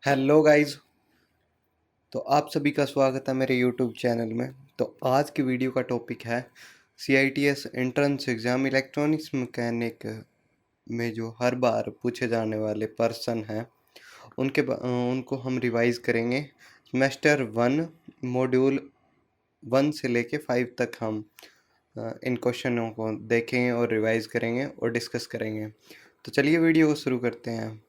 Hello guys. तो आप सभी का स्वागत है मेरे यूट्यूब चैनल में। तो आज की वीडियो का टॉपिक है CITS entrance exam electronics mechanic में जो हर बार पूछे जाने वाले पर्सन हैं उनको हम रिवाइज करेंगे। सेमेस्टर 1 मॉड्यूल 1 से लेके 5 तक हम इन क्वेश्चनों को देखेंगे और रिवाइज करेंगे और डिस्कस करेंगे। तो चलिए वीडियो को शुरू करते हैं।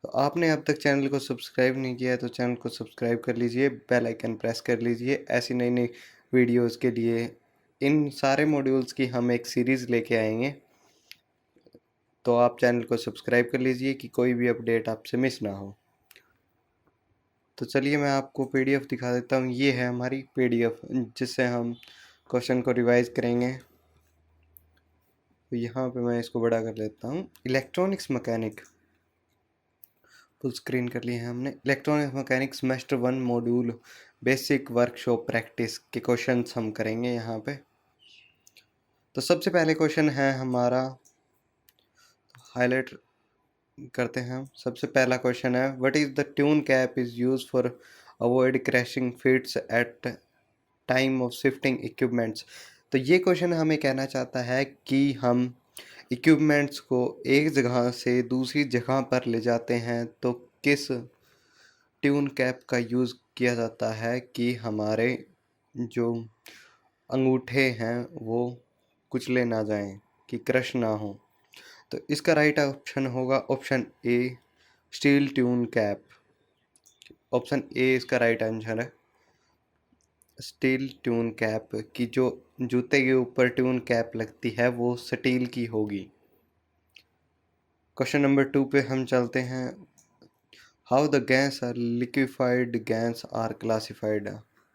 तो आपने अब तक चैनल को सब्सक्राइब नहीं किया है तो चैनल को सब्सक्राइब कर लीजिए, बेल आइकन प्रेस कर लीजिए। ऐसी नई नई वीडियोस के लिए इन सारे मॉड्यूल्स की हम एक सीरीज़ लेके आएंगे, तो आप चैनल को सब्सक्राइब कर लीजिए कि कोई भी अपडेट आपसे मिस ना हो। तो चलिए मैं आपको PDF दिखा देता हूँ। ये है हमारी PDF जिससे हम क्वेश्चन को रिवाइज करेंगे। तो यहाँ पे मैं इसको बड़ा कर लेता हूँ। इलेक्ट्रॉनिक्स मैकेनिक फुल स्क्रीन कर लिए हैं हमने। Electronics mechanic semester 1 module basic workshop practice के क्वेश्चंस हम करेंगे यहाँ पे। तो सबसे पहले क्वेश्चन है हमारा, हाईलाइट करते हैं। सबसे पहला क्वेश्चन है, what is the tune cap is use for avoid crashing fits at time of shifting equipments. तो ये क्वेश्चन हमें कहना चाहता है कि हम इक्विपमेंट्स को एक जगह से दूसरी जगह पर ले जाते हैं तो किस ट्यून कैप का यूज़ किया जाता है कि हमारे जो अंगूठे हैं वो कुचले ना जाएं, कि क्रश ना हो। तो इसका राइट ऑप्शन होगा option A, steel tune cap. Option A इसका राइट आंसर है। स्टील ट्यून कैप की जो जूते के ऊपर ट्यून कैप लगती है वो स्टील की होगी। क्वेश्चन नंबर 2 पे हम चलते हैं। हाउ द गैस और liquefied gas are classified.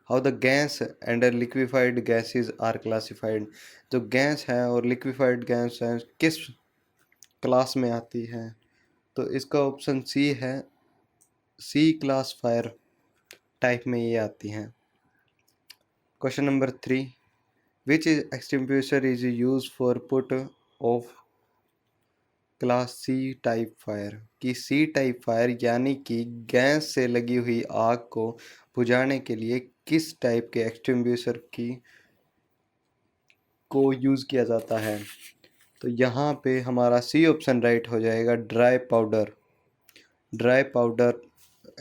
How the gas and liquefied gases are classified. जो गैस है और लिक्विफाइड गैस है किस क्लास में आती है? तो इसका ऑप्शन सी है, सी क्लास फायर टाइप में ये आती हैं। Question number 3, which is extinguisher is use for put of class C type fire. कि सी टाइप फायर यानी कि गैस से लगी हुई आग को बुझाने के लिए किस टाइप के एक्सटिंग्विशर को यूज़ किया जाता है? तो यहाँ पे हमारा सी ऑप्शन राइट हो जाएगा, dry powder. Dry powder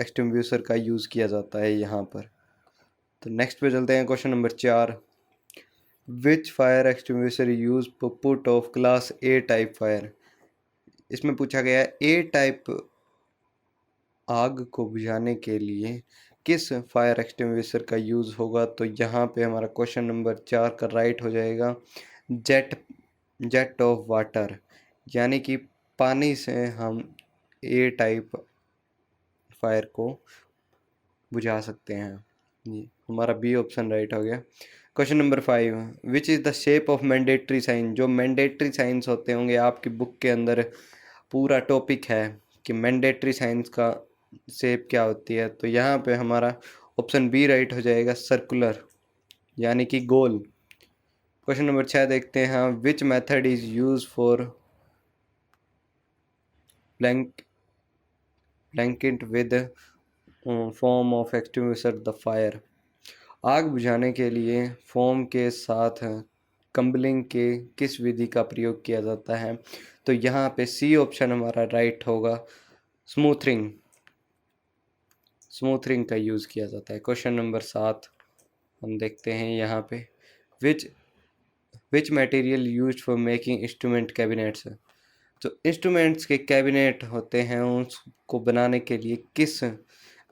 extinguisher का यूज़ किया जाता है यहाँ पर। तो नेक्स्ट पे चलते हैं। Question number 4, which fire extinguisher use put of class A type fire. इसमें पूछा गया है ए टाइप आग को बुझाने के लिए किस फायर एक्सटिंग्विशर का यूज़ होगा। तो यहाँ पे हमारा क्वेश्चन नंबर 4 का राइट हो जाएगा, जेट जेट ऑफ वाटर। यानी कि पानी से हम ए टाइप फायर को बुझा सकते हैं। ये हमारा बी ऑप्शन राइट हो गया। Question number 5, which is the shape of mandatory sign. जो मैंडेटरी साइंस होते होंगे आपकी बुक के अंदर पूरा टॉपिक है कि मैंडेटरी साइंस का शेप क्या होती है। तो यहाँ पे हमारा ऑप्शन बी राइट हो जाएगा, सर्कुलर यानी कि गोल। क्वेश्चन नंबर 6 देखते हैं, which method is use for blank blanket with form of extinguisher the fire. आग बुझाने के लिए फोम के साथ कंबलिंग के किस विधि का प्रयोग किया जाता है? तो यहाँ पे सी ऑप्शन हमारा राइट होगा, स्मूथरिंग। स्मूथरिंग का यूज़ किया जाता है। क्वेश्चन नंबर 7 हम देखते हैं यहाँ पे, which which material use for making instrument cabinets. जो इंस्ट्रूमेंट्स के कैबिनेट होते हैं उसको बनाने के लिए किस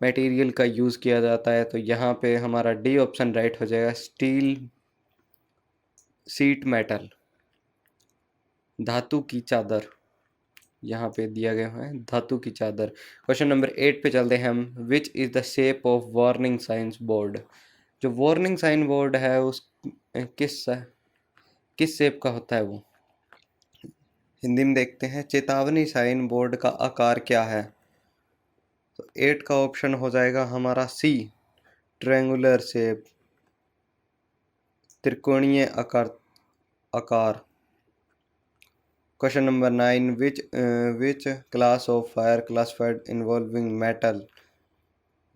मटेरियल का यूज़ किया जाता है? तो यहाँ पे हमारा डी ऑप्शन राइट हो जाएगा, स्टील सीट मेटल, धातु की चादर। यहाँ पे दिया गया है धातु की चादर। क्वेश्चन नंबर 8 पे चलते हैं हम, विच is the shape of warning science board. जो वार्निंग साइन बोर्ड है उस किस किस शेप का होता है वो? हिंदी में देखते हैं, चेतावनी साइन बोर्ड का आकार क्या है? तो 8 का ऑप्शन हो जाएगा हमारा सी, ट्रायंगुलर शेप, त्रिकोणीय आकार। Question number 9, which class of fire classified involving metal.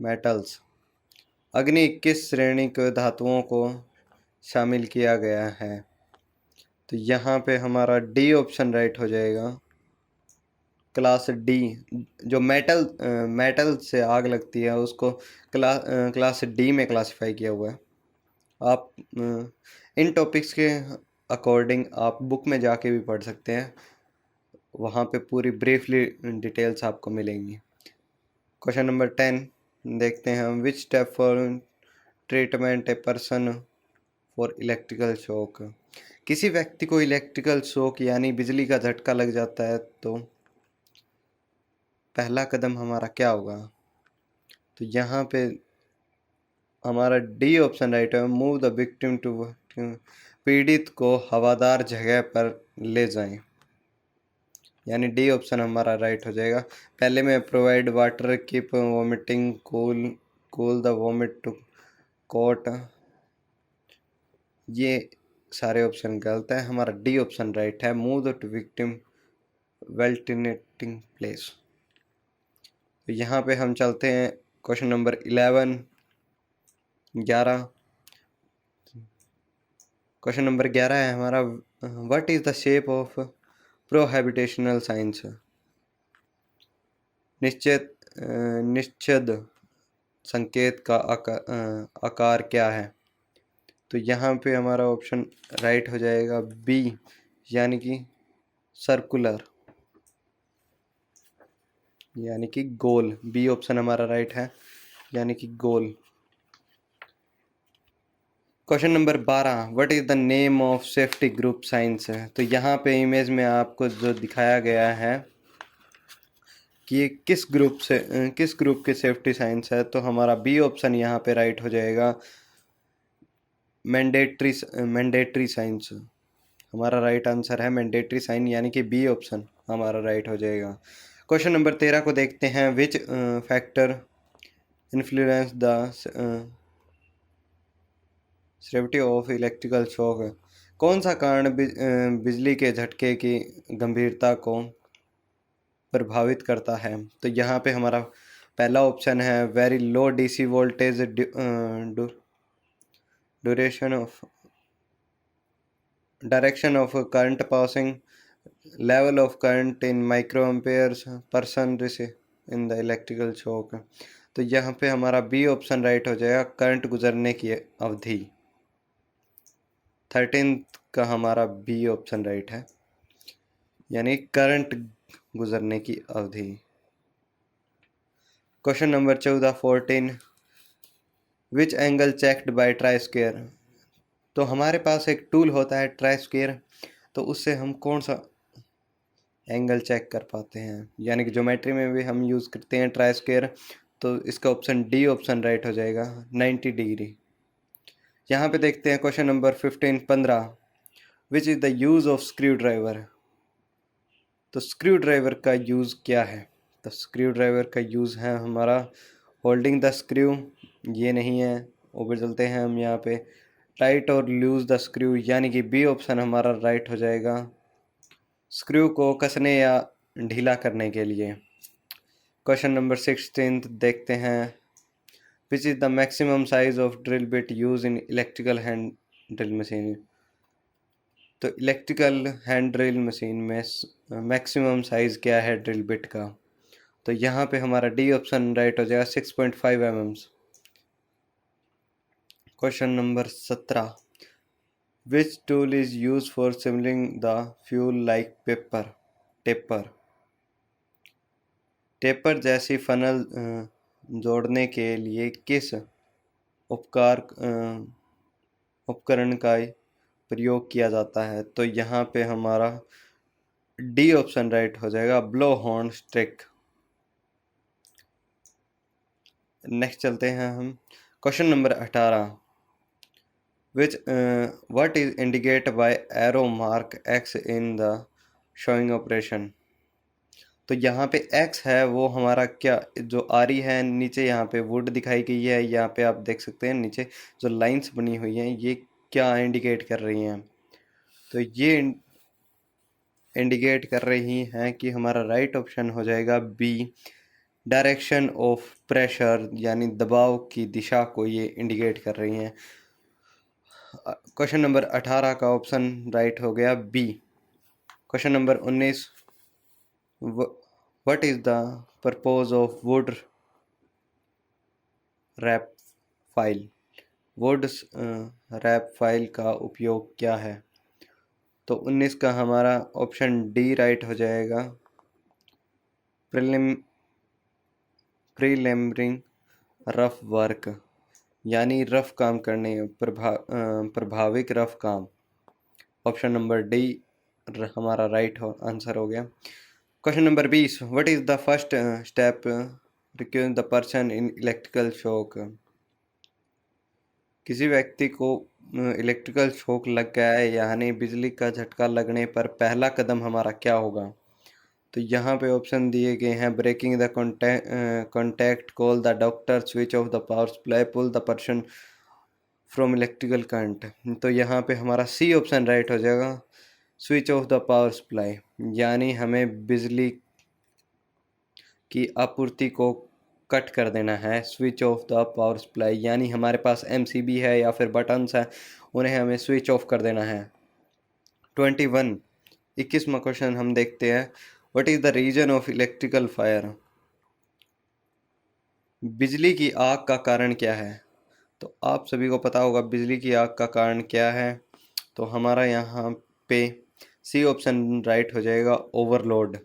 Metals. अग्नि किस श्रेणी के धातुओं को शामिल किया गया है? तो यहाँ पे हमारा डी ऑप्शन राइट हो जाएगा। क्लास डी, जो मेटल से आग लगती है उसको क्लास डी में क्लासिफाई किया हुआ है। आप इन टॉपिक्स के अकॉर्डिंग आप बुक में जाके भी पढ़ सकते हैं, वहाँ पे पूरी ब्रीफली डिटेल्स आपको मिलेंगी। क्वेश्चन नंबर 10 देखते हैं हम। Which step for treatment a person for electrical shock? किसी व्यक्ति को इलेक्ट्रिकल शॉक यानी बिजली का झटका लग जाता है तो पहला कदम हमारा क्या होगा? तो यहाँ पे हमारा डी ऑप्शन राइट है। मूव द विक्टिम टू, पीड़ित को हवादार जगह पर ले जाएं, यानी डी ऑप्शन हमारा राइट हो जाएगा। पहले में provide water, keep vomiting, cool the vomit to coat, ये सारे ऑप्शन गलत है। हमारा डी ऑप्शन राइट है। Move the victim ventilating place. तो यहाँ पे हम चलते हैं क्वेश्चन नंबर 11। क्वेश्चन नंबर 11 है हमारा। What is the shape of prohibitional साइंस? निश्चित संकेत का आकार क्या है? तो यहाँ पे हमारा ऑप्शन राइट हो जाएगा बी, यानी कि सर्कुलर, यानी कि गोल। बी ऑप्शन हमारा राइट है, यानी कि गोल। Question number 12, what is the name of safety group साइंस? तो यहाँ पे इमेज में आपको जो दिखाया गया है कि ये किस ग्रुप के सेफ्टी साइंस है, तो हमारा बी ऑप्शन यहाँ पे राइट हो जाएगा। मैंडेटरी साइंस हमारा राइट आंसर है। मैंडेटरी साइन, यानी कि बी ऑप्शन हमारा राइट हो जाएगा। क्वेश्चन नंबर 13 को देखते हैं। Which factor influence the safety of electrical shock? कौन सा कारण बिजली के झटके की गंभीरता को प्रभावित करता है? तो यहाँ पे हमारा पहला ऑप्शन है very low DC voltage, direction of current passing, level of current in micro Ampere's, person in the electrical shock. तो यहाँ पे हमारा बी ऑप्शन राइट हो जाएगा, करंट गुजरने की अवधि। 13 का हमारा बी ऑप्शन राइट है, यानी करंट गुजरने की अवधि। Question number 14 which angle checked by try square? तो हमारे पास एक टूल होता है ट्राई स्क्वायर, तो उससे हम कौन सा एंगल चेक कर पाते हैं, यानी कि ज्योमेट्री में भी हम यूज़ करते हैं ट्राई स्क्वायर। तो इसका ऑप्शन डी ऑप्शन राइट हो जाएगा, 90 डिग्री। यहाँ पे देखते हैं question number 15 which is the use of screw driver? तो स्क्रू ड्राइवर का यूज़ क्या है? तो स्क्रू ड्राइवर का यूज़ है हमारा होल्डिंग द स्क्रू, ये नहीं है। ऊपर चलते हैं हम यहाँ पे, टाइट और लूज द स्क्रू, यानी कि बी ऑप्शन हमारा राइट हो जाएगा, स्क्रू को कसने या ढीला करने के लिए। क्वेश्चन नंबर 16 देखते हैं। विच is the maximum size of drill bit use in electrical hand drill machine? तो इलेक्ट्रिकल हैंड ड्रिल मशीन में मैक्सिमम साइज क्या है ड्रिल बिट का? तो यहाँ पे हमारा डी ऑप्शन राइट हो जाएगा, 6.5 mm। Question number 17 which tool is use for filling the fuel like taper जैसी फनल जोड़ने के लिए किस उपकरण का प्रयोग किया जाता है? तो यहाँ पे हमारा डी ऑप्शन राइट हो जाएगा, ब्लो हॉर्न स्टिक। नेक्स्ट चलते हैं हम question number 18 which what is indicate bye arrow mark x in the showing operation? तो यहाँ पे एक्स है वो हमारा क्या, जो आरी है नीचे यहाँ पे वुड दिखाई गई है, यहाँ पे आप देख सकते हैं नीचे जो लाइंस बनी हुई हैं ये क्या इंडिकेट कर रही हैं? तो ये इंडिकेट कर रही हैं कि हमारा राइट ऑप्शन हो जाएगा बी, डायरेक्शन ऑफ प्रेशर यानी दबाव की दिशा को ये इंडिकेट कर रही हैं। क्वेश्चन नंबर 18 का ऑप्शन राइट हो गया B. Question number 19, what is the purpose of wood rasp file? Wood rasp file का उपयोग क्या है? तो 19 का हमारा ऑप्शन डी राइट हो जाएगा, प्रीलिमिनरी रफ वर्क, यानी रफ काम करने, प्रभाविक रफ काम। ऑप्शन नंबर डी हमारा राइट आंसर हो गया। Question number 20, what is the first step request the person in electrical shock? किसी व्यक्ति को इलेक्ट्रिकल शॉक लग गया है यानी बिजली का झटका लगने पर पहला कदम हमारा क्या होगा? तो यहाँ पे ऑप्शन दिए गए हैं, breaking the contact, call the doctor, switch off the power supply, pull the person from electrical current. तो यहाँ पे हमारा सी ऑप्शन राइट हो जाएगा, switch off the power supply, यानी हमें बिजली की आपूर्ति को कट कर देना है। Switch off the power supply यानी हमारे पास एमसीबी है या फिर बटन्स है, उन्हें हमें स्विच ऑफ कर देना है। 21वां क्वेश्चन हम देखते हैं, what is the reason of electrical fire? बिजली की आग का कारण क्या है? तो आप सभी को पता होगा बिजली की आग का कारण क्या है। तो हमारा यहाँ पे सी ऑप्शन राइट हो जाएगा, ओवरलोड।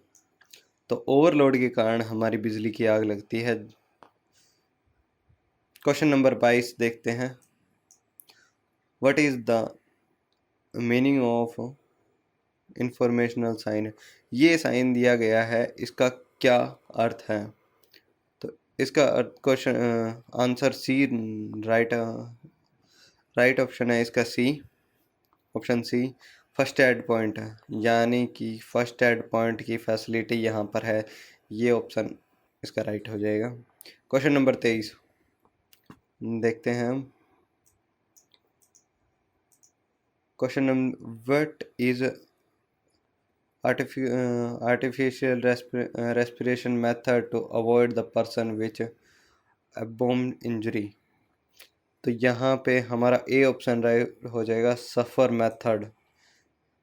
तो ओवरलोड के कारण हमारी बिजली की आग लगती है। क्वेश्चन नंबर 22 देखते हैं, what is the meaning of informational sign? ये साइन दिया गया है, इसका क्या अर्थ है? तो इसका question answer C right option है इसका C, option C, first aid point है, यानी कि फर्स्ट एड पॉइंट की फैसिलिटी यहाँ पर है। ये ऑप्शन इसका राइट हो जाएगा। क्वेश्चन नंबर 23 देखते हैं हम। Question number, what is artificial respiration method to avoid the person which abdomen injury? तो यहाँ पे हमारा ए ऑप्शन राइट हो जाएगा, सफ़र मेथड,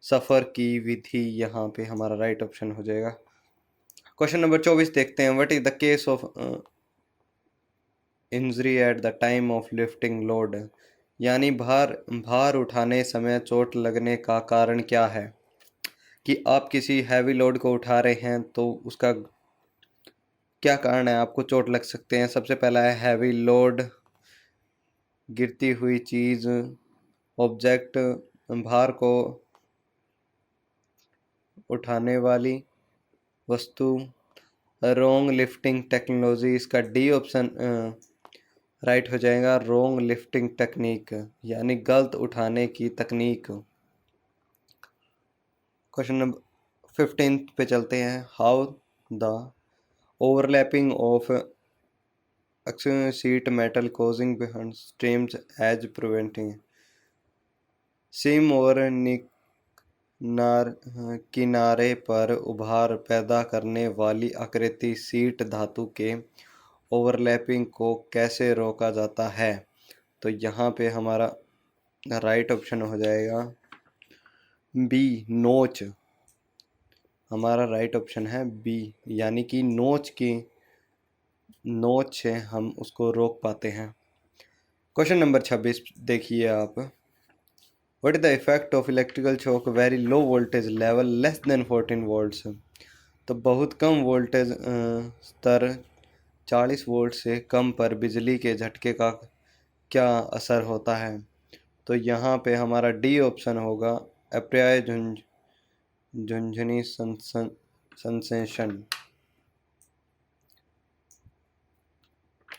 सफ़र की विधि यहाँ पे हमारा राइट ऑप्शन हो जाएगा। क्वेश्चन नंबर 24 देखते हैं, what is the case of injury at the time of lifting load? यानी भार उठाने समय चोट लगने का कारण क्या है? कि आप किसी हैवी लोड को उठा रहे हैं तो उसका क्या कारण है, आपको चोट लग सकते हैं। सबसे पहला है हैवी लोड, गिरती हुई चीज़, ऑब्जेक्ट, भार को उठाने वाली वस्तु, रोंग लिफ्टिंग टेक्नोलॉजी। इसका डी ऑप्शन राइट हो जाएगा, रोंग लिफ्टिंग टेक्निक, यानी गलत उठाने की तकनीक। क्वेश्चन नंबर 15 पे चलते हैं, how the overlapping of sheet metal causing behind streams as preventing सीम और किनारे पर उभार पैदा करने वाली आकृति शीट धातु के ओवरलैपिंग को कैसे रोका जाता है? तो यहाँ पे हमारा राइट ऑप्शन हो जाएगा बी, नोच। हमारा राइट ऑप्शन है बी, यानी कि नोच से हम उसको रोक पाते हैं। क्वेश्चन नंबर 26 देखिए आप, what is the effect of electrical shock very low voltage level less than 14 volts? तो बहुत कम वोल्टेज स्तर 40 वोल्ट से कम पर बिजली के झटके का क्या असर होता है? तो यहाँ पे हमारा डी ऑप्शन होगा, अप्राय झुंझुनी सेंसेशन।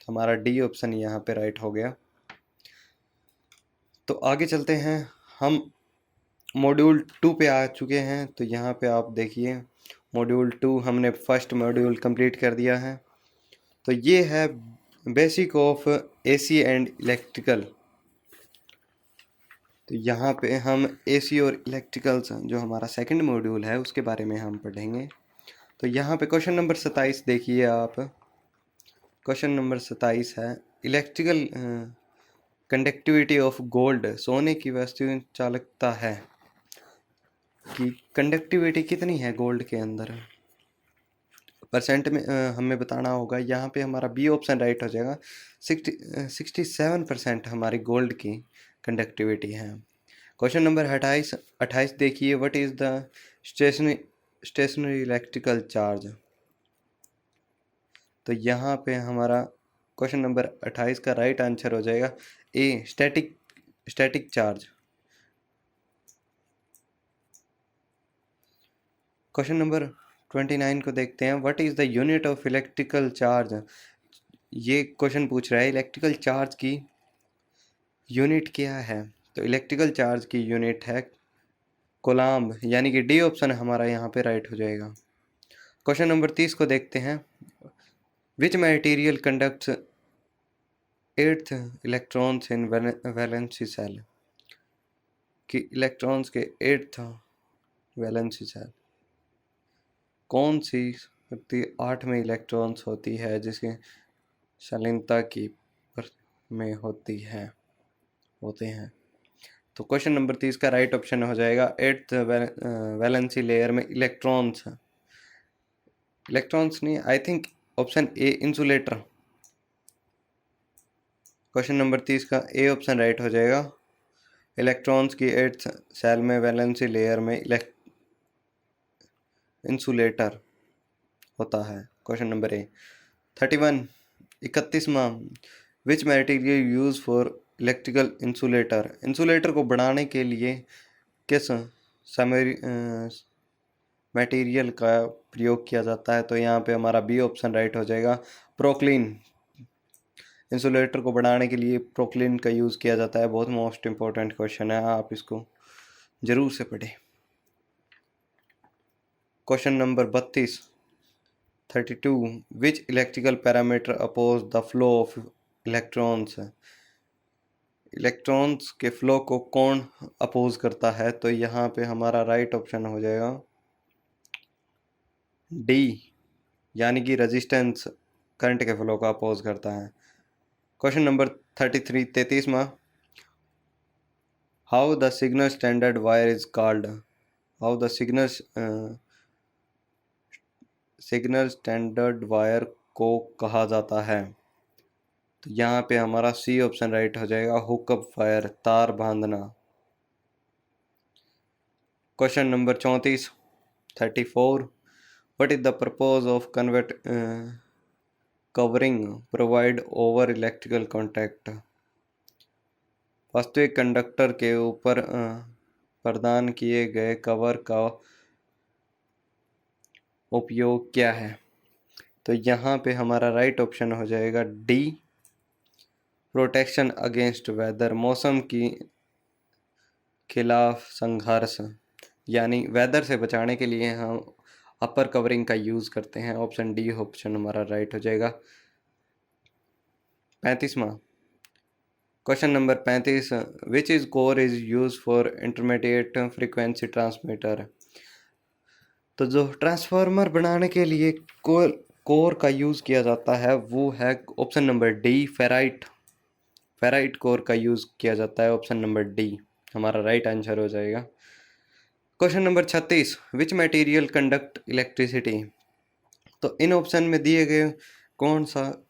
हमारा डी ऑप्शन यहाँ पे राइट हो गया। तो आगे चलते हैं, हम मॉड्यूल 2 पे आ चुके हैं। तो यहाँ पे आप देखिए, मॉड्यूल 2 हमने फर्स्ट मॉड्यूल कंप्लीट कर दिया है। तो ये है basic of AC and electrical. तो यहाँ पे हम एसी और इलेक्ट्रिकल जो हमारा सेकंड मॉड्यूल है उसके बारे में हम पढ़ेंगे। तो यहाँ पे क्वेश्चन नंबर 27 देखिए आप, क्वेश्चन नंबर 27 है इलेक्ट्रिकल कंडक्टिविटी ऑफ गोल्ड, सोने की वास्तविक चालकता है कि कंडक्टिविटी कितनी है गोल्ड के अंदर, परसेंट में हमें बताना होगा। यहाँ पे हमारा बी ऑप्शन राइट हो जाएगा। 67% हमारी गोल्ड की कंडक्टिविटी है। क्वेश्चन नंबर 28 देखिए, what is the stationary electrical charge. तो यहाँ पे हमारा क्वेश्चन नंबर 28 का राइट आंसर हो जाएगा ए, स्टैटिक चार्ज। क्वेश्चन नंबर 29 को देखते हैं, what is the unit of electrical charge. ये क्वेश्चन पूछ रहा है इलेक्ट्रिकल चार्ज की यूनिट क्या है। तो इलेक्ट्रिकल चार्ज की यूनिट है कोलाम्ब, यानी कि डी ऑप्शन हमारा यहाँ पे राइट हो जाएगा। क्वेश्चन नंबर 30 को देखते हैं, which material conducts 8th electrons in valency shell. कि इलेक्ट्रॉन्स के 8th वैलेंसी सेल कौन सी 8 में इलेक्ट्रॉन्स होती है जिसकी शालीनता की में होते हैं। तो क्वेश्चन नंबर 30 का राइट ऑप्शन हो जाएगा 8th वैलेंसी लेयर में इलेक्ट्रॉन्स नहीं, I think option A, insulator. Question number 30 का ए ऑप्शन राइट हो जाएगा। इलेक्ट्रॉन्स की 8th सेल में वैलेंसी लेयर में इंसुलेटर होता है। Question number A. 31वां, which material use for electrical insulator को बढ़ाने के लिए किस मटेरियल का प्रयोग किया जाता है। तो यहाँ पे हमारा बी ऑप्शन राइट हो जाएगा, प्रोक्लीन। इंसुलेटर को बढ़ाने के लिए प्रोक्लीन का यूज़ किया जाता है। बहुत मोस्ट इम्पोर्टेंट क्वेश्चन है, आप इसको जरूर से पढ़ें। Question number 32, which electrical parameter oppose the flow of electrons. Electrons के फ्लो को कौन अपोज करता है। तो यहाँ पे हमारा राइट ऑप्शन हो जाएगा डी, यानी कि रेजिस्टेंस करंट के फ्लो का अपोज करता है। क्वेश्चन नंबर 33वां, how the signal standard wire is called. How the signal standard wire को कहा जाता है। तो यहाँ पे हमारा सी ऑप्शन राइट हो जाएगा, हुकअप वायर, तार बांधना। Question number 34, what is the purpose of covering provide over electrical contact. वास्तविक कंडक्टर के ऊपर प्रदान किए गए कवर का उपयोग क्या है। तो यहाँ पे हमारा राइट ऑप्शन हो जाएगा डी, प्रोटेक्शन अगेंस्ट वेदर, मौसम की खिलाफ संघर्ष, यानी वेदर से बचाने के लिए हम अपर कवरिंग का यूज़ करते हैं। ऑप्शन डी ऑप्शन हमारा राइट हो जाएगा। 35वां, question number 35, which is core is use for intermediate frequency transmitter. तो जो ट्रांसफार्मर बनाने के लिए कोर का यूज़ किया जाता है वो है option number D, ferrite core का यूज़ किया जाता है। ऑप्शन नंबर डी हमारा राइट आंसर हो जाएगा। Question number 36, which material conduct electricity. तो इन ऑप्शन में दिए गए कौन सा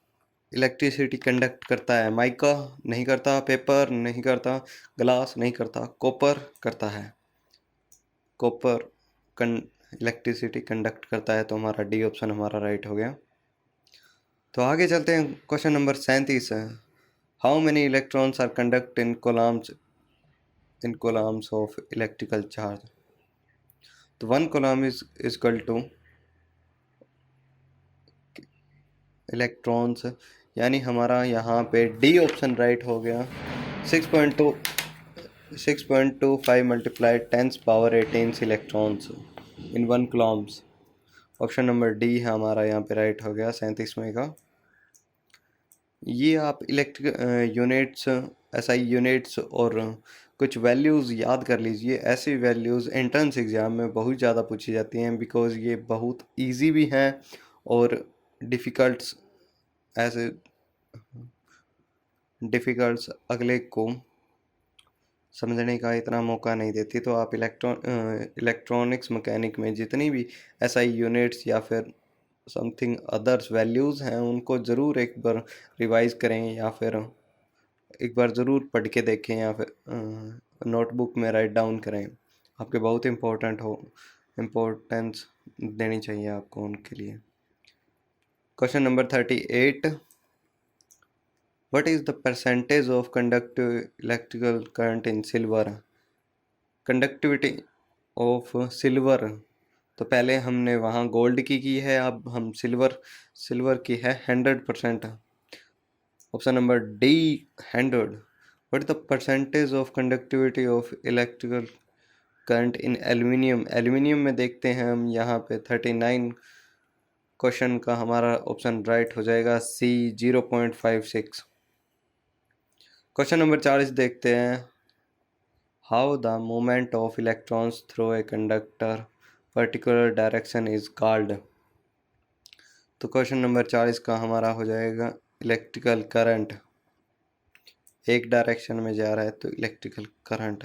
इलेक्ट्रिसिटी कंडक्ट करता है। माइका नहीं करता, पेपर नहीं करता, ग्लास नहीं करता, कॉपर करता है। कॉपर इलेक्ट्रिसिटी कंडक्ट करता है। तो हमारा डी ऑप्शन हमारा राइट हो गया। तो आगे चलते हैं। क्वेश्चन नंबर 37 है, how many electrons are conduct in coulombs of electrical charge. तो 1 coulomb is equal to electrons, यानी हमारा यहाँ पे डी ऑप्शन राइट हो गया। 6.25 multiply 10⁻18 electrons in 1 coulombs. Option number D है हमारा यहाँ पे राइट हो गया 37वें का। ये आप इलेक्ट्रिक यूनिट्स, एसआई यूनिट्स और कुछ वैल्यूज़ याद कर लीजिए। ऐसी वैल्यूज़ एंट्रेंस एग्ज़ाम में बहुत ज़्यादा पूछी जाती हैं, बिकॉज़ ये बहुत इजी भी हैं और डिफ़िकल्ट ऐसे डिफ़िकल्ट्स अगले को समझने का इतना मौका नहीं देती। तो आप इलेक्ट्रॉनिक्स मैकेनिक में जितनी भी एसआई यूनिट्स या फिर समथिंग अदर्स वैल्यूज़ हैं उनको ज़रूर एक बार रिवाइज करें, या फिर एक बार ज़रूर पढ़ के देखें, या फिर नोटबुक में राइट डाउन करें। आपके बहुत इम्पोर्टेंस देनी चाहिए आपको उनके लिए। Question number 38, what is the percentage of conductive electrical current in silver? Conductivity of silver, तो पहले हमने वहाँ गोल्ड की है, अब हम सिल्वर की है 100%। Option number D 100। What is the percentage of conductivity of electrical current in aluminium? Aluminium में देखते हैं हम यहाँ पे 39। क्वेश्चन का हमारा ऑप्शन राइट हो जाएगा सी 0.56। क्वेश्चन नंबर 40 देखते हैं, how the movement of electrons through a conductor particular direction is called? तो क्वेश्चन नंबर 40 का हमारा हो जाएगा इलेक्ट्रिकल करंट, एक डायरेक्शन में जा रहा है तो electrical current.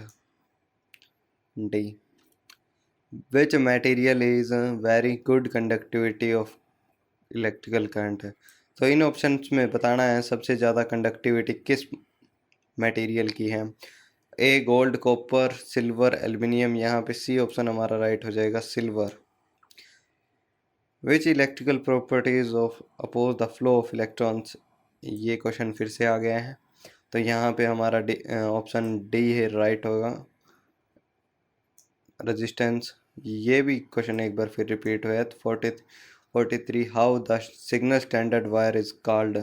D, which material is very good conductivity of electrical current? तो इन ऑप्शंस में बताना है सबसे ज़्यादा कंडक्टिविटी किस मटेरियल की है। A gold, copper, silver, aluminium. यहाँ पे सी ऑप्शन हमारा राइट हो जाएगा silver. Which electrical properties of oppose the flow of electrons? ये क्वेश्चन फिर से आ गया है, तो यहाँ पे हमारा ऑप्शन डी है राइट होगा, रेजिस्टेंस। ये भी क्वेश्चन एक बार फिर रिपीट हुआ है। तो 43, how the signal standard wire is called?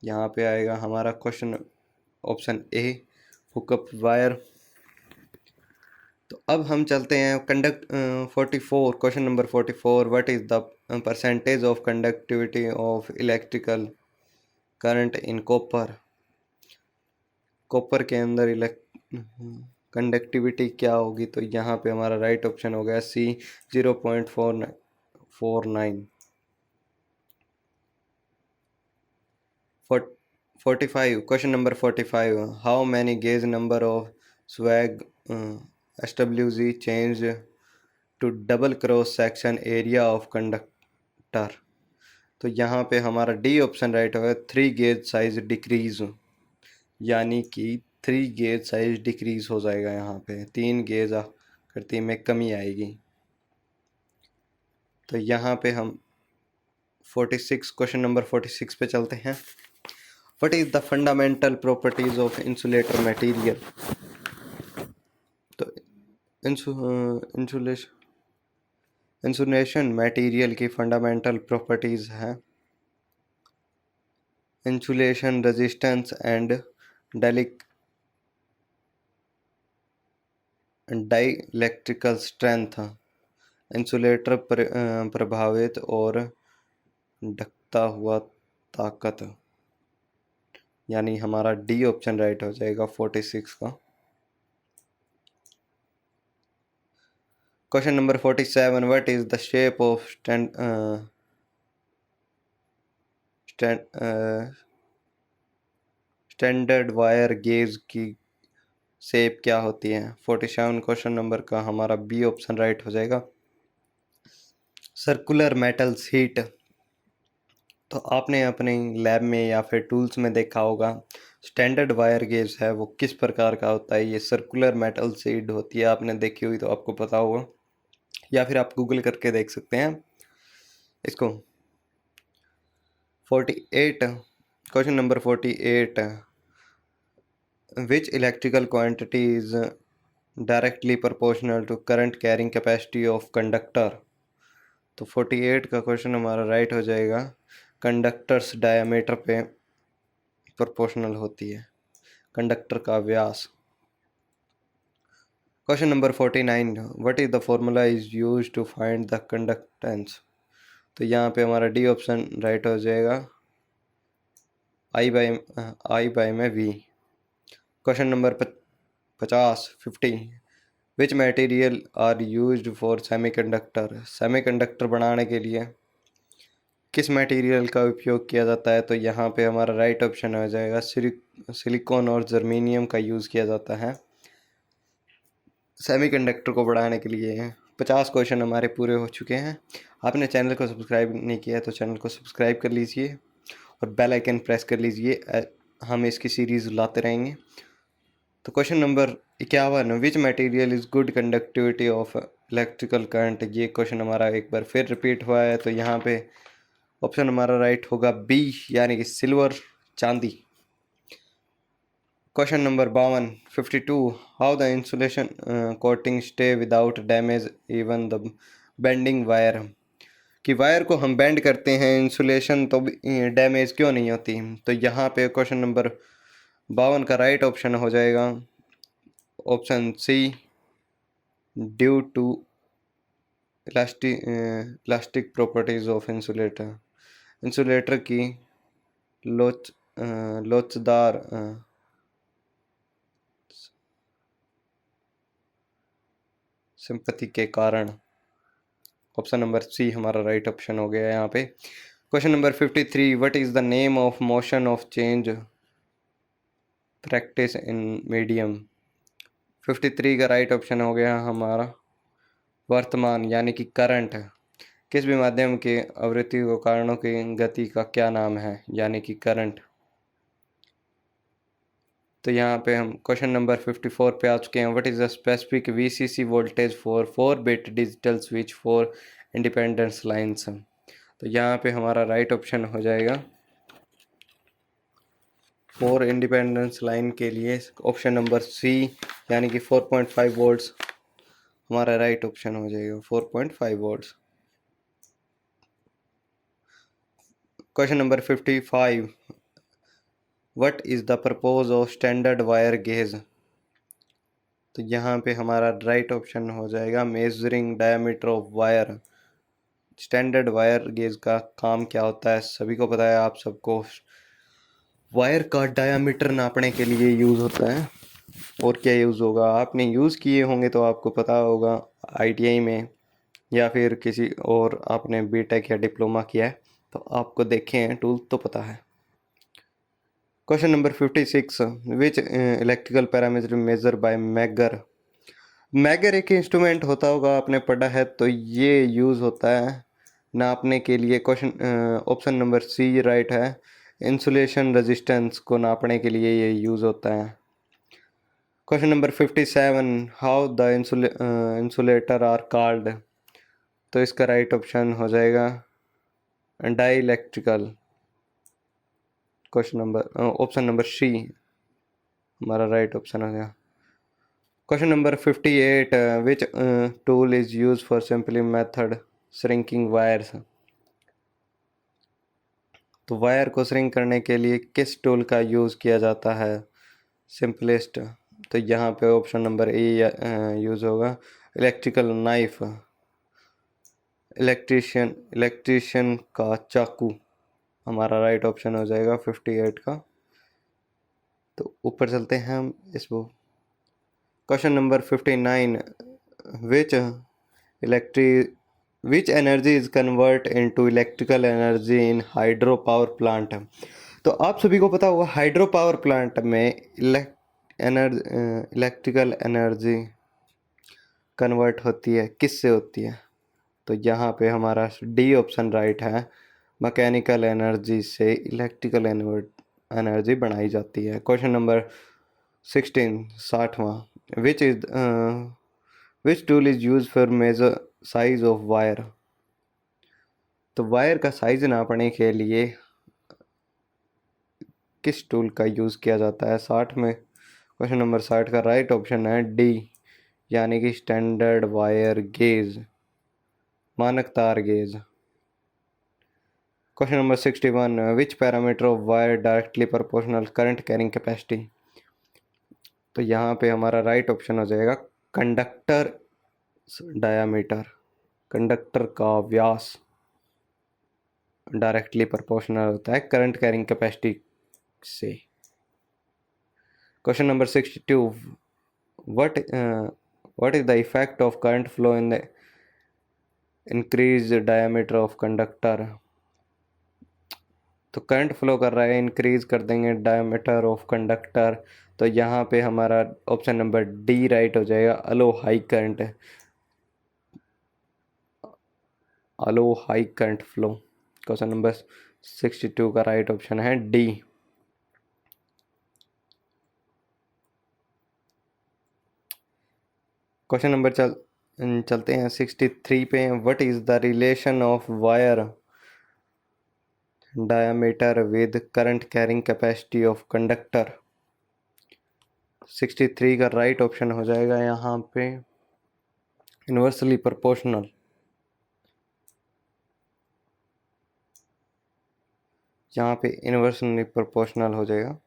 यहाँ पे आएगा हमारा question option A, hookup wire. तो अब हम चलते हैं 44, question number 44, what is the percentage of conductivity of electrical current in copper? Copper के अंदर कंडक्टिविटी क्या होगी? तो यहाँ पे हमारा राइट ऑप्शन हो गया C 0.49। 45, question number 45, how many gauge number of swag SWG change to double cross section area of conductor? तो यहाँ पे हमारा डी ऑप्शन राइट होगा, 3 गेज साइज डिक्रीज, यानी कि 3 गेज साइज डिक्रीज हो जाएगा। यहाँ पे 3 गेज आकृति में कमी आएगी। तो यहाँ पे हम 46, क्वेश्चन नंबर 46 पे चलते हैं, what is the fundamental properties of insulator material? तो इंसुलेशन मटेरियल की फंडामेंटल प्रॉपर्टीज हैं insulation, resistance and dielectrical strength. Insulator प्रभावित और ढकता हुआ ताकत, यानी हमारा डी ऑप्शन राइट हो जाएगा 46 का। Question number 47, what is the shape of standard wire gauge की शेप क्या होती है? 47 क्वेश्चन नंबर का हमारा बी ऑप्शन राइट हो जाएगा, सर्कुलर मेटल शीट। तो आपने अपने लैब में या फिर टूल्स में देखा होगा, स्टैंडर्ड वायर गेज है वो किस प्रकार का होता है। ये सर्कुलर मेटल शीट होती है, आपने देखी हुई तो आपको पता होगा, या फिर आप गूगल करके देख सकते हैं इसको। 48, question number 48, which electrical quantity is directly proportional to current carrying capacity of conductor? तो 48 का क्वेश्चन हमारा राइट हो जाएगा, कंडक्टर्स डायमीटर पे प्रोपोर्शनल होती है, कंडक्टर का व्यास। Question number 49, what is the formula is use to find the conductance? तो यहाँ पे हमारा डी ऑप्शन राइट हो जाएगा, आई बाई में V. Question number 50, which material are used for semiconductor? Semiconductor बनाने के लिए किस मटेरियल का उपयोग किया जाता है? तो यहाँ पे हमारा राइट ऑप्शन हो जाएगा सिलिकॉन और जर्मेनियम का यूज़ किया जाता है सेमीकंडक्टर को बढ़ाने के लिए। 50 क्वेश्चन हमारे पूरे हो चुके हैं। आपने चैनल को सब्सक्राइब नहीं किया है तो चैनल को सब्सक्राइब कर लीजिए और बेल आइकन प्रेस कर लीजिए। हम इसकी सीरीज़ लाते रहेंगे। तो question number 51, which material is good conductivity of electrical current. ये क्वेश्चन हमारा एक बार फिर रिपीट हुआ है। तो यहाँ पे ऑप्शन हमारा राइट होगा बी, यानी कि सिल्वर, चांदी। Question number 52, how the insulation coating stay without damage even the bending wire. कि वायर को हम बेंड करते हैं, इंसुलेशन तो डैमेज क्यों नहीं होती। तो यहाँ पे क्वेश्चन नंबर 52 का राइट ऑप्शन हो जाएगा option C, due to elastic properties of insulator. Insulator की लोचदार संपत्ति के कारण। ऑप्शन नंबर सी हमारा राइट ऑप्शन हो गया यहाँ पे। Question number 53, what is the name of motion of change practice in medium. 53 का राइट ऑप्शन हो गया हमारा वर्तमान, यानी कि करंट। किस भी माध्यम के आवृत्ति को कारणों की गति का क्या नाम है, यानी कि करंट। तो यहाँ पे हम क्वेश्चन नंबर 54 पे आ चुके हैं। What is the specific VCC voltage for four bit digital switch for independence lines. तो यहाँ पे हमारा राइट ऑप्शन हो जाएगा 4 इंडिपेंडेंस लाइन के लिए ऑप्शन नंबर सी, यानी कि 4.5 वोल्ट्स हमारा राइट ऑप्शन हो जाएगा, 4.5 volts. Question number 55, what is the purpose of standard wire gauge. तो यहाँ पे हमारा राइट ऑप्शन हो जाएगा measuring diameter of wire. Standard wire gauge का काम क्या होता है, सभी को पता है। आप सबको वायर का डायमीटर नापने के लिए यूज़ होता है। और क्या यूज़ होगा, आपने यूज़ किए होंगे तो आपको पता होगा, आईटीआई में या फिर किसी और आपने बीटेक या डिप्लोमा किया है तो आपको देखे हैं टूल तो पता है। Question number 56, which electrical parameter measure by megger. Megger एक इंस्ट्रूमेंट होता होगा, आपने पढ़ा है, तो ये यूज़ होता है नापने के लिए। Question option number C right है, इंसुलेशन रेजिस्टेंस को नापने के लिए ये यूज़ होता है। Question number 57, how the insulator are called. तो इसका राइट ऑप्शन हो जाएगा dielectric. Question number option number C हमारा राइट ऑप्शन हो गया। Question number 58, which tool is use for simply method shrinking wires. तो वायर को श्रिंक करने के लिए किस टूल का यूज़ किया जाता है सिंपलेस्ट। तो यहाँ पे ऑप्शन नंबर ए यूज़ होगा इलेक्ट्रिकल नाइफ, इलेक्ट्रिशियन का चाकू हमारा राइट ऑप्शन हो जाएगा 58 का। तो ऊपर चलते हैं हम इसको। Question number 59, which which energy is convert into electrical energy in hydro power plant. तो आप सभी को पता होगा हाइड्रो पावर प्लांट में इलेक्ट्रिकल एनर्जी कन्वर्ट होती है, किससे होती है। तो यहाँ पे हमारा डी ऑप्शन राइट है, मैकेनिकल एनर्जी से इलेक्ट्रिकल एनर्जी बनाई जाती है। क्वेश्चन नंबर 16, 60वां, which tool is use for measure size of wire. तो वायर का साइज नापने के लिए किस टूल का यूज़ किया जाता है 60 में। क्वेश्चन नंबर 60 का राइट ऑप्शन है डी, यानी कि स्टैंडर्ड वायर गेज, मानक तार gauge. Question number 61, which parameter of wire directly proportional current carrying capacity. तो यहाँ पे हमारा राइट ऑप्शन हो जाएगा कंडक्टर डायामीटर, कंडक्टर का व्यास डायरेक्टली प्रोपोर्शनल होता है करंट कैरिंग कैपेसिटी से। Question number 62, what is the effect of current flow in the increased diameter of conductor। तो करंट फ्लो कर रहा है, इंक्रीज कर देंगे डायमीटर ऑफ कंडक्टर। तो यहाँ पे हमारा ऑप्शन नंबर डी राइट हो जाएगा, allow high current, allow high current flow. Question number 62 का राइट ऑप्शन है डी। क्वेश्चन नंबर चलते हैं 63 पे। What is the relation of wire diameter with current carrying capacity of conductor. 63 का right option हो जाएगा यहाँ पे इन्वर्सली प्रोपोर्शनल। यहाँ पे इन्वर्सली प्रोपोर्शनल हो जाएगा।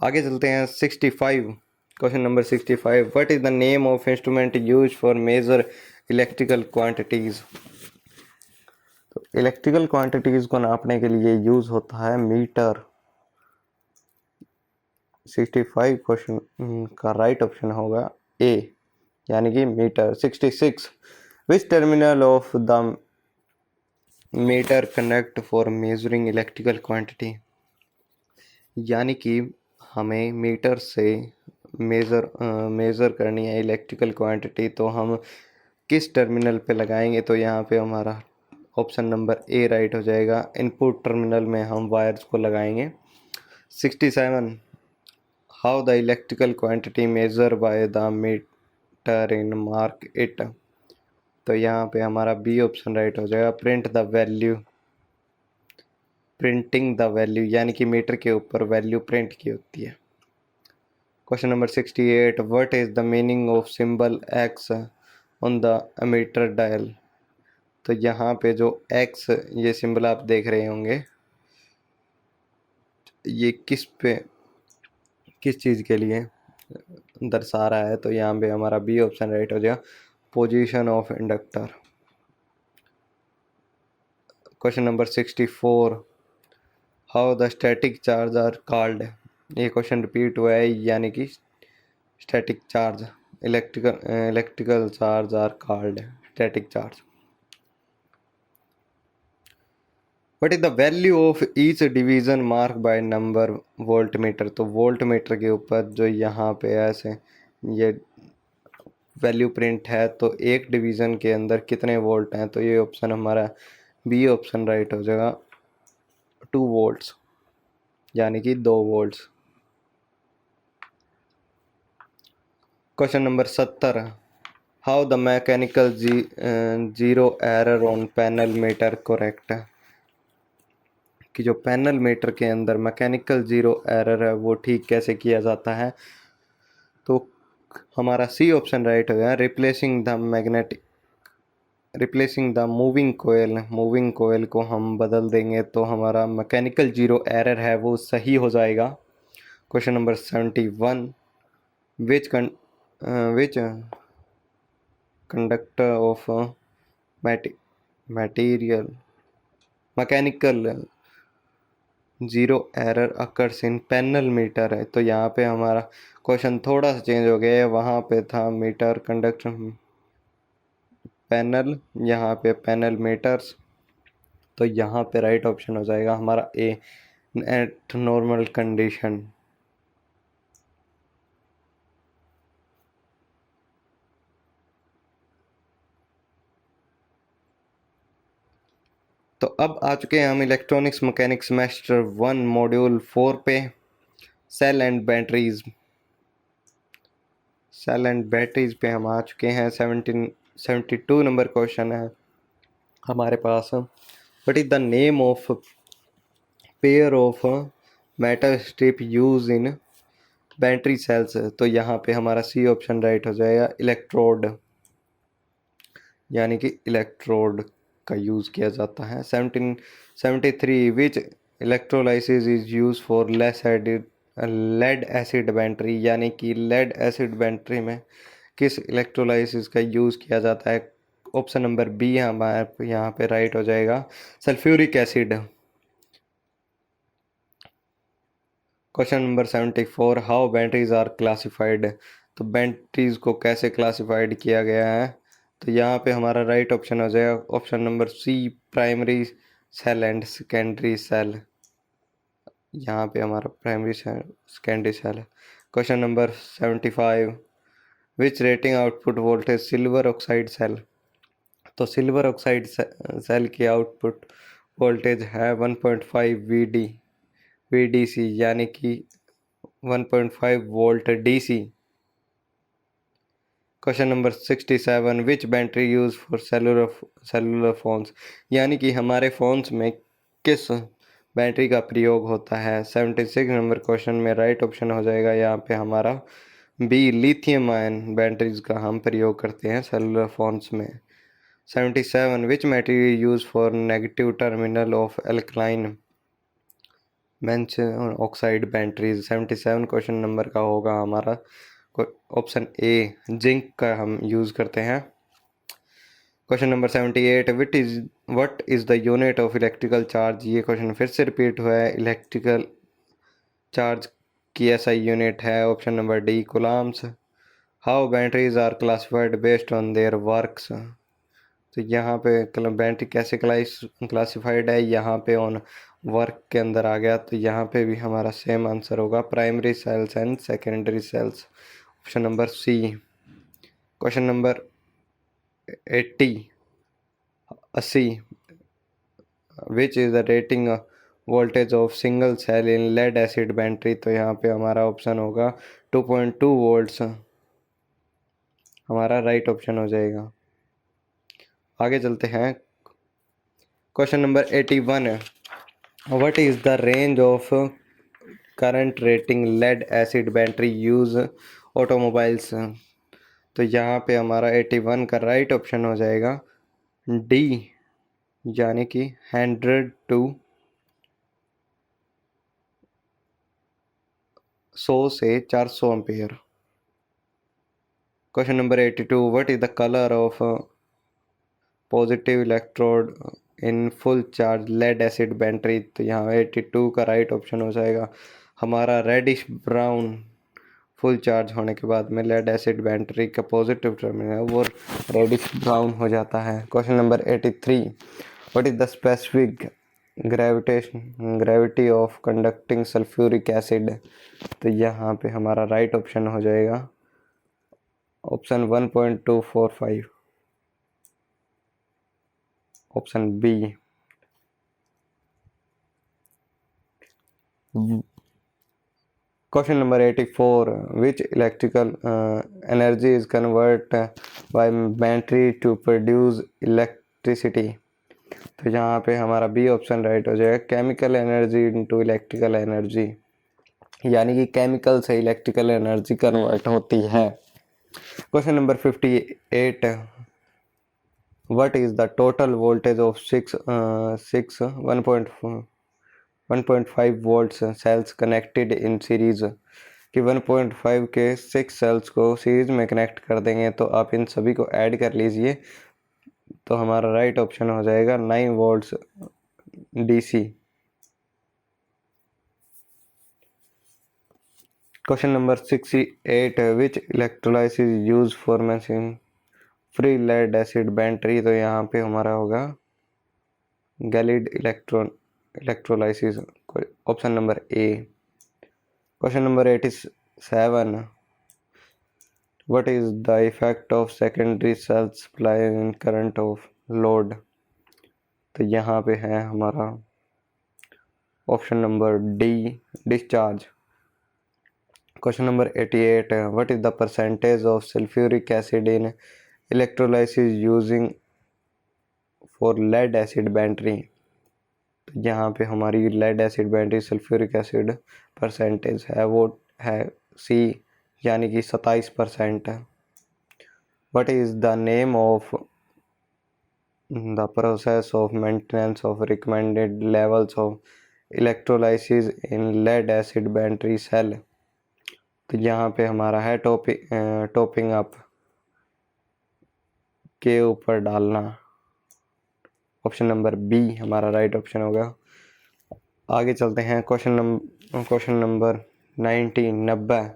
आगे चलते हैं 65। Question number 65, what is the name of instrument use for measure electrical quantities. तो इलेक्ट्रिकल क्वांटिटीज को नापने के लिए यूज होता है मीटर। 65 क्वेश्चन का राइट ऑप्शन होगा ए, यानी कि meter. 66, which terminal of the meter connect for measuring electrical quantity. यानी कि हमें मीटर से मेज़र करनी है इलेक्ट्रिकल क्वांटिटी, तो हम किस टर्मिनल पे लगाएंगे। तो यहाँ पे हमारा ऑप्शन नंबर ए राइट हो जाएगा, इनपुट टर्मिनल में हम वायर्स को लगाएंगे। 67, how the electrical quantity measure by the meter in mark it. तो यहाँ पे हमारा बी ऑप्शन राइट हो जाएगा, print the value, printing the value, यानी कि मीटर के ऊपर वैल्यू प्रिंट की होती है। Question number 68, what is the meaning of symbol X on the ammeter dial. तो यहाँ पे जो एक्स ये सिंबल आप देख रहे होंगे, ये किस चीज़ के लिए दर्शा रहा है। तो यहाँ पे हमारा बी ऑप्शन राइट हो जाएगा, position of inductor. Question number 64, how the static charge are called. ये क्वेश्चन रिपीट हुआ है, यानी कि static charge, electrical charge are called static charge. What is the value of each division mark by number voltmeter. तो voltmeter के ऊपर जो यहाँ पे ऐसे ये वैल्यू प्रिंट है, तो एक डिवीज़न के अंदर कितने वोल्ट हैं। तो ये ऑप्शन हमारा बी ऑप्शन राइट हो जाएगा, 2 वोल्ट्स, यानी कि 2 volts. Question number 70, how the mechanical zero error on panel meter correct. कि जो पैनल मीटर के अंदर मैकेनिकल जीरो एरर है वो ठीक कैसे किया जाता है। तो हमारा सी ऑप्शन राइट हो गया, रिप्लेसिंग द मूविंग कोयल को हम बदल देंगे तो हमारा मैकेनिकल जीरो एरर है वो सही हो जाएगा। Question number 71, which conductor of material mechanical zero error occurs in panel meter है। तो यहाँ पे हमारा क्वेश्चन थोड़ा सा चेंज हो गया है, वहाँ पे था मीटर कंडक्टर पैनल, यहाँ पे पैनल मीटर्स। तो यहाँ पे राइट ऑप्शन हो जाएगा हमारा ए, एट नॉर्मल कंडीशन। तो अब आ चुके हैं हम इलेक्ट्रॉनिक्स मैकेनिक्स सेमेस्टर 1 मॉड्यूल 4 पे, cell and batteries. Cell and batteries पे हम आ चुके हैं। 72 नंबर क्वेश्चन है हमारे पास। What is the name of pair of metal strip use in battery cells. तो यहाँ पे हमारा सी ऑप्शन राइट हो जाएगा, इलेक्ट्रोड, यानी कि इलेक्ट्रोड का यूज़ किया जाता है। 73, which electrolysis is use for lead acid battery. यानी कि लेड एसिड बैटरी में किस इलेक्ट्रोलाइसिस का यूज़ किया जाता है। ऑप्शन नंबर बी हमारे यहाँ पे राइट हो जाएगा, sulphuric acid. Question number 74, how batteries are classified. तो बैटरीज को कैसे क्लासिफाइड किया गया है। तो यहाँ पे हमारा राइट ऑप्शन हो जाएगा option number C, primary cell and secondary cell. यहाँ पे हमारा प्राइमरी सेल सेकेंडरी सेल है। Question number 75, which rating output voltage silver oxide cell. तो सिल्वर ऑक्साइड सेल की आउटपुट वोल्टेज है 1.5 VDC यानी कि 1.5 volt DC। Question number 67, which battery use for cellular phones, यानी कि हमारे फ़ोन्स में किस बैटरी का प्रयोग होता है। 76 नंबर क्वेश्चन में राइट ऑप्शन हो जाएगा यहाँ पे हमारा बी, लिथियम आयन बैटरीज का हम प्रयोग करते हैं सेलुलर फोन्स में। 77, विच material use for negative terminal of alkaline mention oxide batteries. 77 question number का होगा हमारा ऑप्शन ए, जिंक का हम यूज़ करते हैं। Question number 78, what is the unit of electrical charge. ये क्वेश्चन फिर से रिपीट हुआ है। इलेक्ट्रिकल चार्ज की SI यूनिट है option number D, coulombs. How batteries are classified based on their works. तो यहाँ पे बैटरी कैसे क्लासिफाइड है, यहाँ पे ऑन वर्क के अंदर आ गया। तो यहाँ पे भी हमारा सेम आंसर होगा, primary cells and secondary cells, option number C. Question number 80, which is the rating voltage of single cell in lead acid battery. तो यहाँ पे हमारा ऑप्शन होगा 2.2 वोल्ट्स, हमारा राइट ऑप्शन हो जाएगा। आगे चलते हैं। Question number 81, what is the range of current rating lead acid battery use automobiles. तो यहाँ पे हमारा 81 का राइट ऑप्शन हो जाएगा डी, यानी कि 100 to 100 से 400 ampere. Question number 82, what is the colour of positive electrode in full charge lead acid battery. तो यहाँ 82 का राइट ऑप्शन हो जाएगा हमारा रेडिश ब्राउन। फुल चार्ज होने के बाद में लेड एसिड बैटरी का पॉजिटिव टर्मिनल है वो रेडिश ब्राउन हो जाता है। Question number 83, what is the specific gravity of conducting sulphuric acid. तो यहाँ पे हमारा राइट ऑप्शन हो जाएगा option 1.245, option B. Question number 84, which electrical energy is convert by battery to produce electricity. तो यहाँ पे हमारा बी ऑप्शन राइट हो जाएगा, chemical energy into electrical energy, यानी कि केमिकल से इलेक्ट्रिकल एनर्जी कन्वर्ट होती है। Question number 58, what is the total voltage of 1.5 volts cells connected in series. कि 1.5 के 6 सेल्स को सीरीज में कनेक्ट कर देंगे तो आप इन सभी को ऐड कर लीजिए तो हमारा राइट ऑप्शन हो जाएगा 9 volts DC। Question number 68, which electrolysis is use for making free lead acid battery. तो यहाँ पे हमारा होगा gelled electrolysis, option number A. Question number 87, what is the effect of secondary cell supply in current of load. तो यहाँ पे है हमारा option number D, discharge. Question number 88, what is the percentage of sulphuric acid in electrolysis using for lead acid battery. तो यहाँ पे हमारी lead acid battery sulphuric acid percentage है वो है सी, यानी कि 27% है। What is the name of the process of maintenance of recommended levels of electrolysis in lead acid battery cell. तो यहाँ पे हमारा है टॉपिंग अप के ऊपर डालना, ऑप्शन नंबर बी हमारा राइट ऑप्शन होगा। आगे चलते हैं। Question number 90,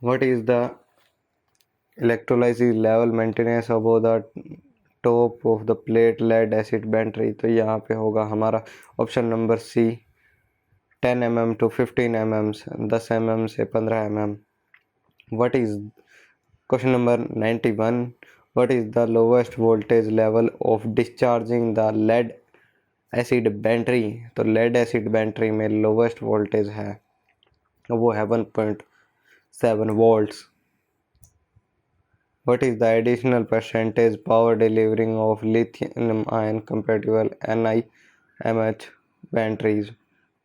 what is the electrolysis level maintenance above the top of the plate lead acid battery. तो यहाँ पे होगा हमारा option number C 10 mm to 15 mm, 10 mm से 15 mm। What is question number 91? What is the lowest voltage level of discharging the lead acid battery? तो lead acid battery में lowest voltage है वो है 1.7 volts। What is the additional percentage power delivering of lithium ion compatible NiMH batteries?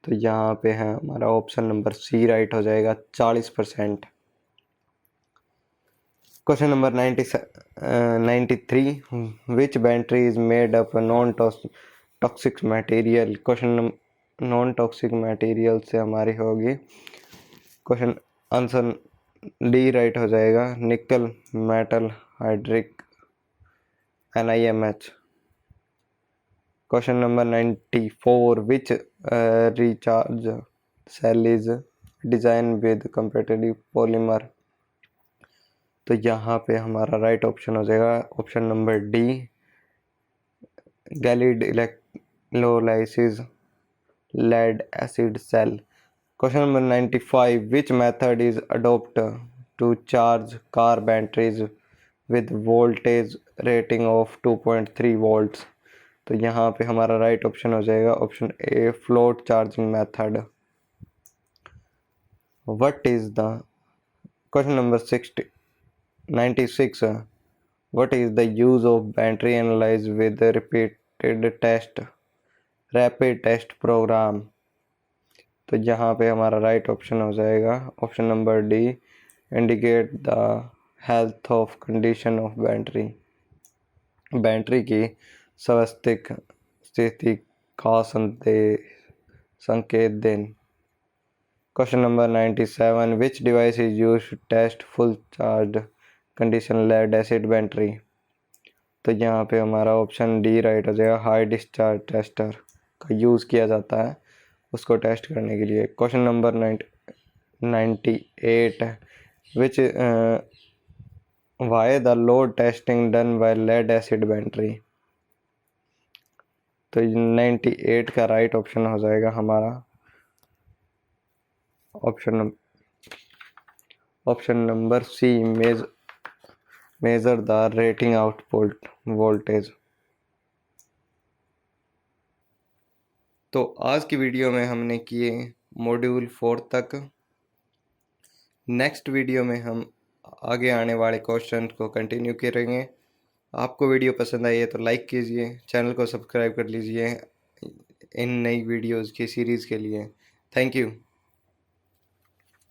तो यहाँ पे है हमारा ऑप्शन नंबर सी राइट हो जाएगा 40%। Question number 93, which battery is made up non toxic material? Question non toxic material से हमारी होगी क्वेश्चन आंसर डी राइट हो जाएगा nickel metal hydride NiMH। Question number 94, which recharge cell is design with competitive polymer? तो यहाँ पे हमारा right option हो जाएगा option number D gelled electrolysis lead acid cell. Question number 95, which method is adopt to charge car batteries with voltage rating of 2.3 volts? तो यहाँ पे हमारा राइट ऑप्शन हो जाएगा option A float charging method. What is the question number 96, what is the use of battery analyze with rapid test program? तो यहाँ पे हमारा राइट ऑप्शन हो जाएगा option number D indicate the health of condition of battery की स्वास्थ्यिक स्थिति का संकेत दें। Question number 97, which device is use to test full charge condition lead acid battery? तो यहाँ पे हमारा ऑप्शन डी राइट हो जाएगा हाई डिस्चार्ज टेस्टर का यूज़ किया जाता है उसको टेस्ट करने के लिए। Question number 98, which why the load testing done by lead acid battery? तो 98 का राइट ऑप्शन हो जाएगा हमारा option number C measure the rating output voltage. तो आज की वीडियो में हमने किए मॉड्यूल 4 तक। नेक्स्ट वीडियो में हम आगे आने वाले क्वेश्चन को कंटिन्यू करेंगे। आपको वीडियो पसंद आई है तो लाइक कीजिए, चैनल को सब्सक्राइब कर लीजिए इन नई वीडियोज़ की सीरीज़ के लिए। Thank you.